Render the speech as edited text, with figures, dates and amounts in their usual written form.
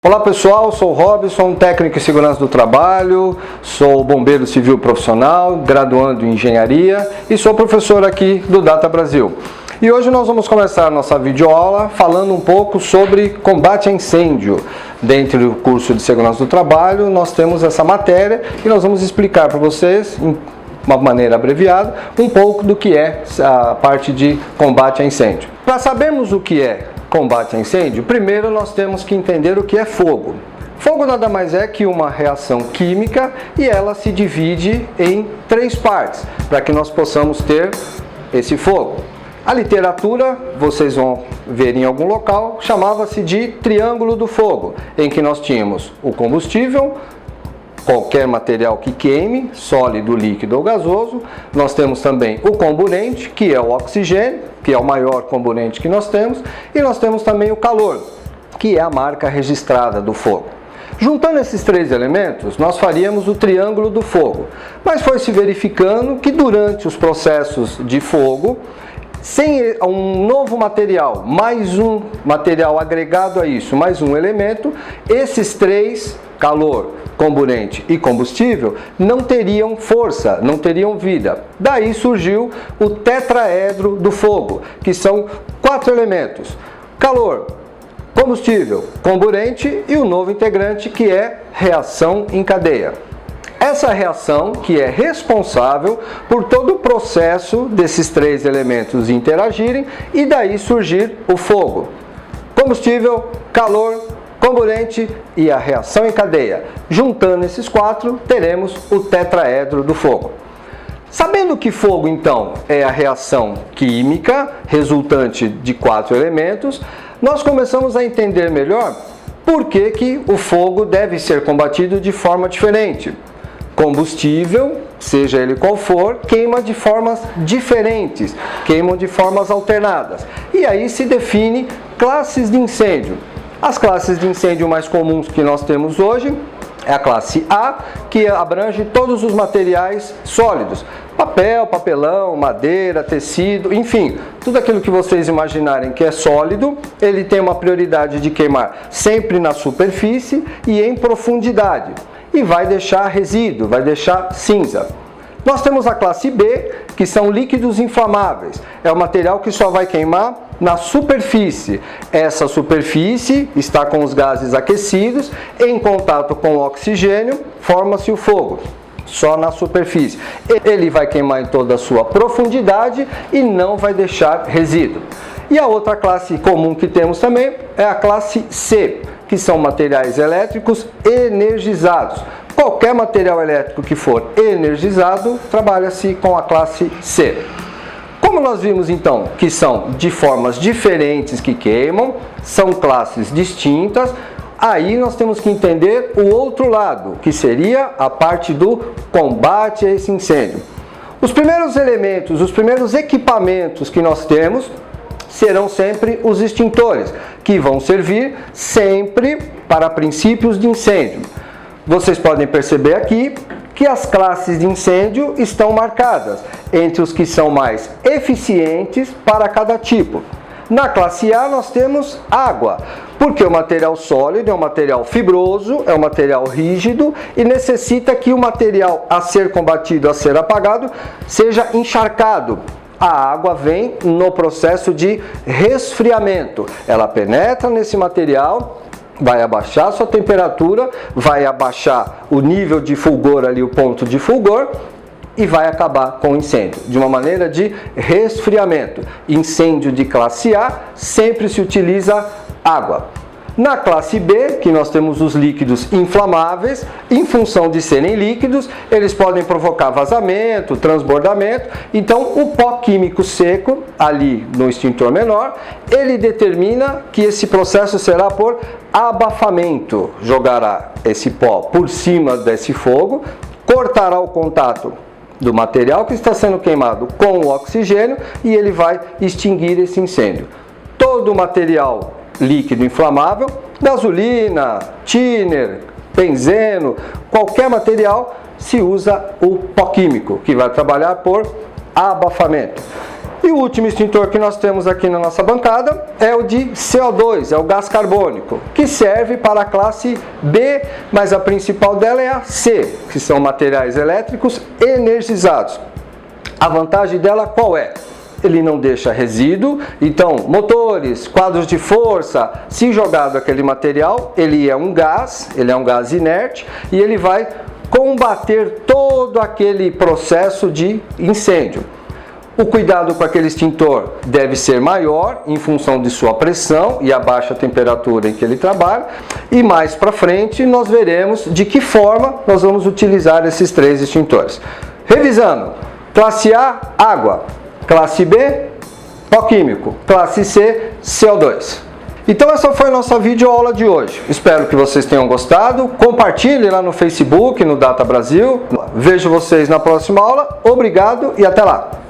Olá pessoal, sou o Robson, técnico em segurança do trabalho, sou bombeiro civil profissional, graduando em engenharia e sou professor aqui do Data Brasil. E hoje nós vamos começar a nossa videoaula falando um pouco sobre combate a incêndio. Dentro do curso de segurança do trabalho nós temos essa matéria e nós vamos explicar para vocês, de uma maneira abreviada, um pouco do que é a parte de combate a incêndio. Para sabermos o que é combate a incêndio, primeiro nós temos que entender o que é fogo. Fogo nada mais é que uma reação química e ela se divide em três partes, para que nós possamos ter esse fogo. A literatura, vocês vão ver em algum local, chamava-se de triângulo do fogo, em que nós tínhamos o combustível, qualquer material que queime, sólido, líquido ou gasoso. Nós temos também o comburente, que é o oxigênio, que é o maior comburente que nós temos, e nós temos também o calor, que é a marca registrada do fogo. Juntando esses três elementos, nós faríamos o triângulo do fogo, mas foi se verificando que durante os processos de fogo, sem um novo material, mais um material agregado a isso, mais um elemento, esses três, calor, comburente e combustível, não teriam força, não teriam vida. Daí surgiu o tetraedro do fogo, que são quatro elementos: calor, combustível, comburente e o novo integrante, que é reação em cadeia. Essa reação que é responsável por todo o processo desses três elementos interagirem e daí surgir o fogo. Combustível, calor, comburente e a reação em cadeia. Juntando esses quatro, teremos o tetraedro do fogo. Sabendo que fogo, então, é a reação química resultante de quatro elementos, nós começamos a entender melhor por que o fogo deve ser combatido de forma diferente. Combustível, seja ele qual for, queima de formas diferentes, queimam de formas alternadas. E aí se define classes de incêndio. As classes de incêndio mais comuns que nós temos hoje é a classe A, que abrange todos os materiais sólidos. Papel, papelão, madeira, tecido, enfim, tudo aquilo que vocês imaginarem que é sólido, ele tem uma prioridade de queimar sempre na superfície e em profundidade. E vai deixar resíduo, vai deixar cinza. Nós temos a classe B, que são líquidos inflamáveis. É o material que só vai queimar na superfície. Essa superfície está com os gases aquecidos, em contato com o oxigênio, forma-se o fogo. Só na superfície. Ele vai queimar em toda a sua profundidade e não vai deixar resíduo. E a outra classe comum que temos também é a classe C, que são materiais elétricos energizados. Qualquer material elétrico que for energizado, trabalha-se com a classe C. Como nós vimos então que são de formas diferentes que queimam, são classes distintas, aí nós temos que entender o outro lado, que seria a parte do combate a esse incêndio. Os primeiros elementos, os primeiros equipamentos que nós temos serão sempre os extintores, que vão servir sempre para princípios de incêndio. Vocês podem perceber aqui que as classes de incêndio estão marcadas entre os que são mais eficientes para cada tipo. Na classe A nós temos água, porque o material sólido é um material fibroso, é um material rígido e necessita que o material a ser combatido, a ser apagado, seja encharcado. A água vem no processo de resfriamento. Ela penetra nesse material, vai abaixar sua temperatura, vai abaixar o nível de fulgor ali, o ponto de fulgor, e vai acabar com o incêndio, de uma maneira de resfriamento. Incêndio de classe A, sempre se utiliza água. Na classe B, que nós temos os líquidos inflamáveis, em função de serem líquidos, eles podem provocar vazamento, transbordamento. Então, o pó químico seco, ali no extintor menor, ele determina que esse processo será por abafamento. Jogará esse pó por cima desse fogo, cortará o contato do material que está sendo queimado com o oxigênio e ele vai extinguir esse incêndio. Todo o material líquido inflamável, gasolina, thinner, benzeno, qualquer material, se usa o pó químico, que vai trabalhar por abafamento. E o último extintor que nós temos aqui na nossa bancada é o de CO2, é o gás carbônico, que serve para a classe B, mas a principal dela é a C, que são materiais elétricos energizados. A vantagem dela qual é? Ele não deixa resíduo, então motores, quadros de força, se jogado aquele material, ele é um gás inerte e ele vai combater todo aquele processo de incêndio. O cuidado com aquele extintor deve ser maior em função de sua pressão e a baixa temperatura em que ele trabalha. E mais para frente nós veremos de que forma nós vamos utilizar esses 3 extintores. Revisando, classe A, água. Classe B, pó químico. Classe C, CO2. Então essa foi a nossa videoaula de hoje. Espero que vocês tenham gostado. Compartilhe lá no Facebook, no Data Brasil. Vejo vocês na próxima aula. Obrigado e até lá.